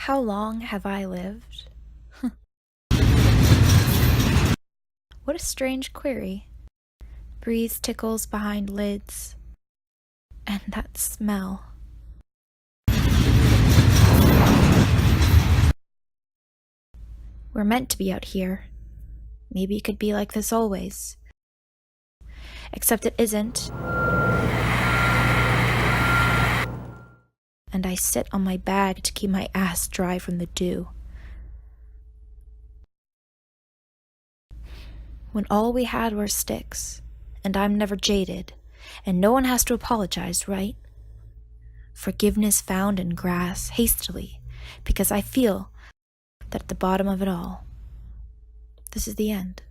How long have I lived? What a strange query. Breeze tickles behind lids. And that smell. We're meant to be out here. Maybe it could be like this always. Except it isn't. And I sit on my bag to keep my ass dry from the dew. When all we had were sticks, and I'm never jaded, and no one has to apologize, right? Forgiveness found in grass hastily, because I feel that at the bottom of it all, this is the end.